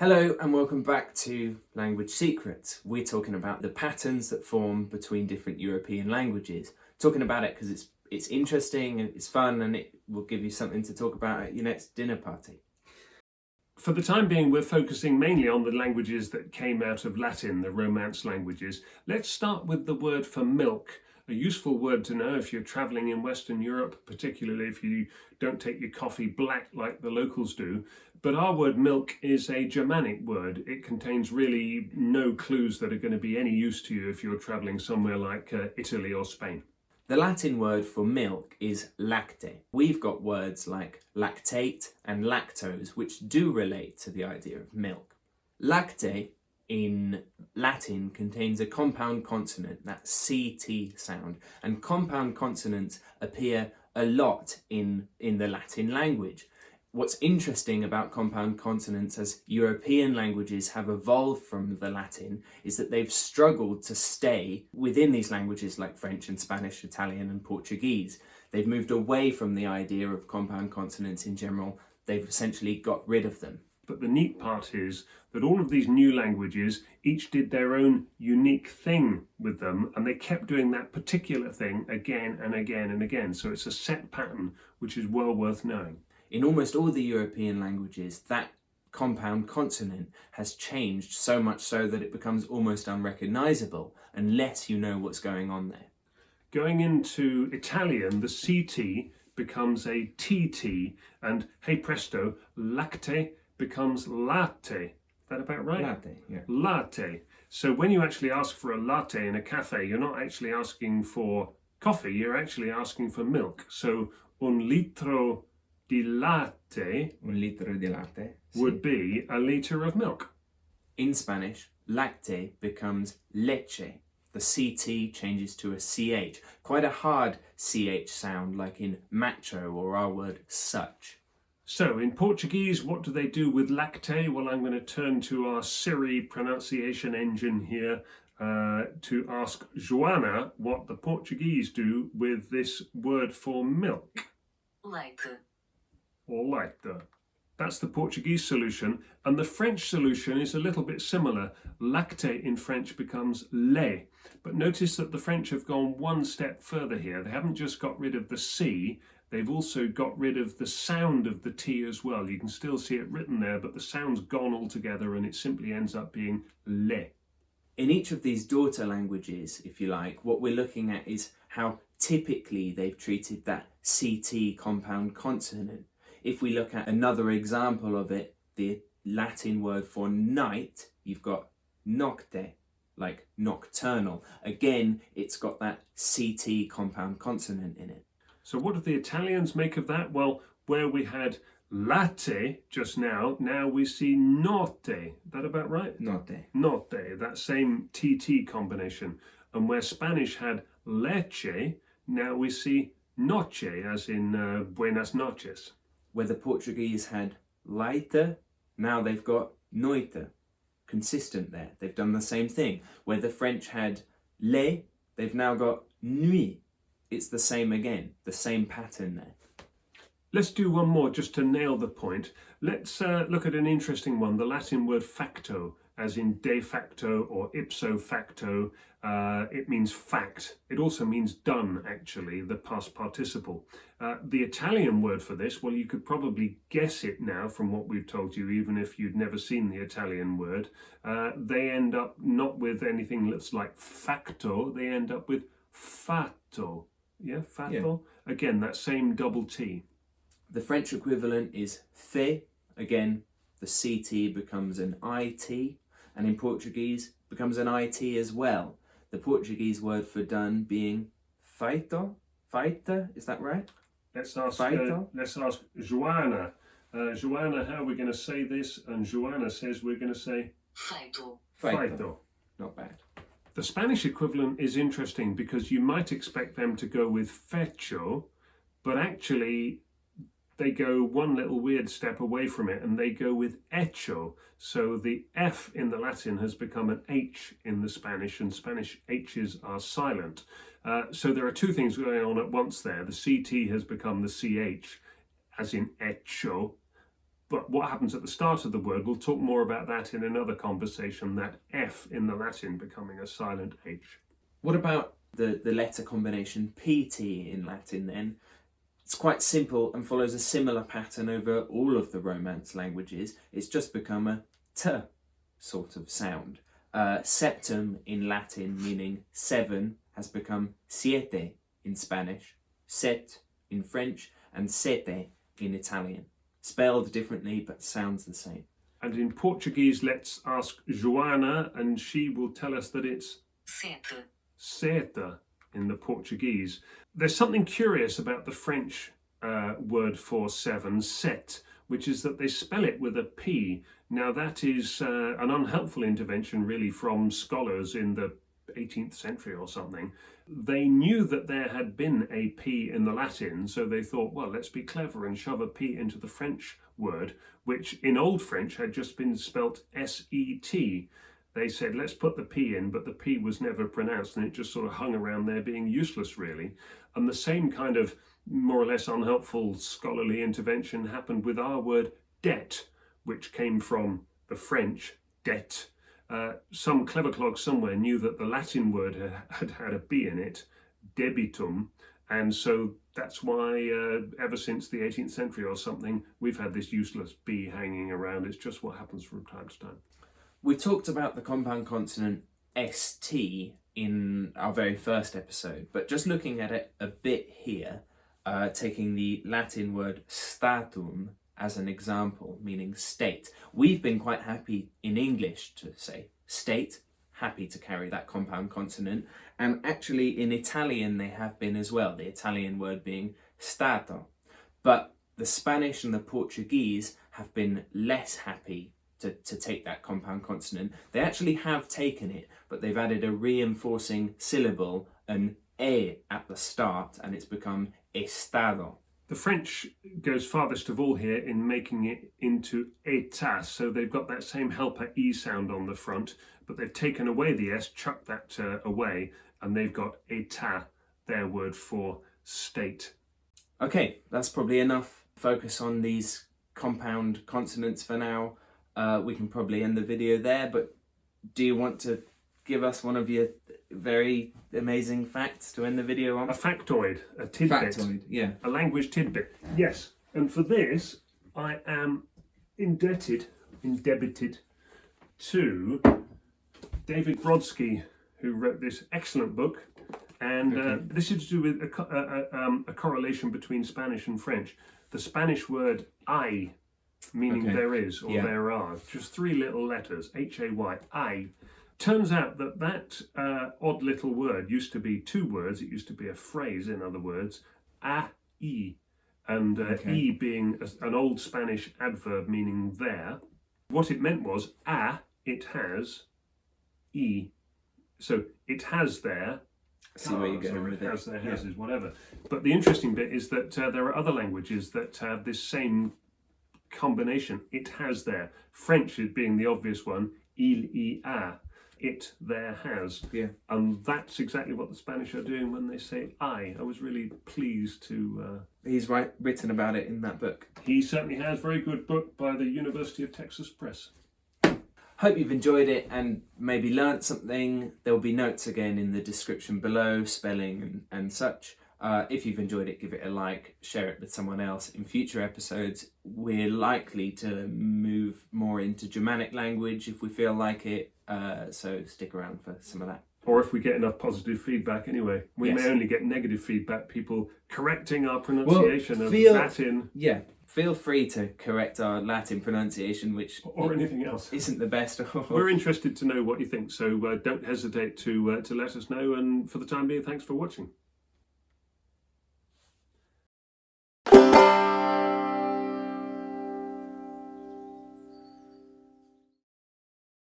Hello and welcome back to Language Secrets. We're talking about the patterns that form between different European languages. Talking about it because it's interesting and it's fun and it will give you something to talk about at your next dinner party. For the time being, we're focusing mainly on the languages that came out of Latin, the Romance languages. Let's start with the word for milk. A useful word to know if you're travelling in Western Europe, particularly if you don't take your coffee black like the locals do. But our word milk is a Germanic word. It contains really no clues that are going to be any use to you if you're travelling somewhere like Italy or Spain. The Latin word for milk is lacte. We've got words like lactate and lactose, which do relate to the idea of milk. Lacte in Latin contains a compound consonant, that CT sound, and compound consonants appear a lot in the Latin language. What's interesting about compound consonants as European languages have evolved from the Latin is that they've struggled to stay within these languages like French and Spanish, Italian and Portuguese. They've moved away from the idea of compound consonants in general. They've essentially got rid of them. But the neat part is that all of these new languages each did their own unique thing with them, and they kept doing that particular thing again and again and again. So it's a set pattern which is well worth knowing. In almost all the European languages, that compound consonant has changed so much so that it becomes almost unrecognisable unless you know what's going on there. Going into Italian, the CT becomes a TT, and hey presto, lacte becomes latte. Is that about right? Latte, yeah. Latte. So when you actually ask for a latte in a cafe, you're not actually asking for coffee, you're actually asking for milk. So un litro di latte Un litro di latte would be a litre of milk. In Spanish, lacte becomes leche. The CT changes to a CH. Quite a hard CH sound like in macho or our word such. So in Portuguese, what do they do with lacte? Well, I'm going to turn to our Siri pronunciation engine here to ask Joanna what the Portuguese do with this word for milk. Leite. Or lacte. That's the Portuguese solution, and the French solution is a little bit similar. Lacte in French becomes lait, but notice that the French have gone one step further here. They haven't just got rid of the C, they've also got rid of the sound of the T as well. You can still see it written there, but the sound's gone altogether and it simply ends up being lait. In each of these daughter languages, if you like, what we're looking at is how typically they've treated that CT compound consonant. If we look at another example of it, the Latin word for night, you've got nocte, like nocturnal. Again, it's got that CT compound consonant in it. So what do the Italians make of that? Well, where we had latte just now we see notte. Is that about right? Notte. Notte, that same TT combination. And where Spanish had leche, now we see noche, as in buenas noches. Where the Portuguese had leite, now they've got noite. Consistent there. They've done the same thing. Where the French had le, they've now got nuit. It's the same again, the same pattern there. Let's do one more just to nail the point. Let's look at an interesting one, the Latin word facto, as in de facto or ipso facto. It means fact. It also means done, actually, the past participle. The Italian word for this, well, you could probably guess it now from what we've told you, even if you'd never seen the Italian word. They end up not with anything that's like facto, they end up with fatto. Yeah, fatto? Yeah. Again, that same double T. The French equivalent is fait. Again, the CT becomes an IT, and in Portuguese becomes an IT as well. The Portuguese word for done being feito. Feita, is that right? Let's ask Joanna. Joanna, how are we going to say this? And Joanna says we're going to say Feito. feito. Not bad. The Spanish equivalent is interesting because you might expect them to go with fecho, but actually they go one little weird step away from it and they go with hecho. So the F in the Latin has become an H in the Spanish, and Spanish H's are silent. So there are two things going on at once there. The CT has become the CH, as in hecho, But what happens at the start of the word, we'll talk more about that in another conversation, that F in the Latin becoming a silent H. What about the letter combination PT in Latin then? It's quite simple and follows a similar pattern over all of the Romance languages. It's just become a T sort of sound. Septum in Latin, meaning 7, has become siete in Spanish, set in French, and sete in Italian. Spelled differently, but sounds the same. And in Portuguese, let's ask Joana, and she will tell us that it's sete, seta in the Portuguese. There's something curious about the French word for 7, set, which is that they spell it with a P. Now that is an unhelpful intervention really from scholars in the 18th century or something. They knew that there had been a P in the Latin, so they thought, well, let's be clever and shove a P into the French word, which in Old French had just been spelt S-E-T. They said, let's put the P in, but the P was never pronounced, and it just sort of hung around there being useless, really. And the same kind of more or less unhelpful scholarly intervention happened with our word debt, which came from the French dette. Some clever clog somewhere knew that the Latin word had a B in it, debitum, and so that's why ever since the 18th century or something, we've had this useless B hanging around. It's just what happens from time to time. We talked about the compound consonant ST in our very first episode, but just looking at it a bit here, taking the Latin word statum as an example, meaning state. We've been quite happy in English to say state, happy to carry that compound consonant, and actually in Italian they have been as well, the Italian word being stato. But the Spanish and the Portuguese have been less happy to take that compound consonant. They actually have taken it, but they've added a reinforcing syllable, an E at the start, and it's become estado. The French goes farthest of all here in making it into état, so they've got that same helper E sound on the front, but they've taken away the S, chucked that away, and they've got état, their word for state. Okay, that's probably enough focus on these compound consonants for now. We can probably end the video there, but do you want to give us one of your very amazing facts to end the video on? A factoid, a tidbit. Factoid, yeah. A language tidbit. Yes, and for this I am indebted to David Brodsky, who wrote this excellent book, and this is to do with a correlation between Spanish and French. The Spanish word hay, meaning there is or there are, just 3 little letters, H-A-Y, hay. Turns out that odd little word used to be 2 words. It used to be a phrase, in other words, a-i, and e being an old Spanish adverb meaning there. What it meant was it has, e. So it has there. See where you're going with it. Has there, has is whatever. But the interesting bit is that there are other languages that have this same combination. It has there. French is being the obvious one. Il y a. It there has. Yeah. And that's exactly what the Spanish are doing when they say I. I was really pleased to... He's written about it in that book. He certainly has. Very good book by the University of Texas Press. Hope you've enjoyed it and maybe learnt something. There will be notes again in the description below, spelling and such. If you've enjoyed it, give it a like, share it with someone else. In future episodes, we're likely to move more into Germanic language if we feel like it. So stick around for some of that. Or if we get enough positive feedback anyway. We may only get negative feedback, people correcting our pronunciation of Latin. Yeah, feel free to correct our Latin pronunciation, which... Or anything else. Isn't the best. We're interested to know what you think, so don't hesitate to let us know. And for the time being, thanks for watching.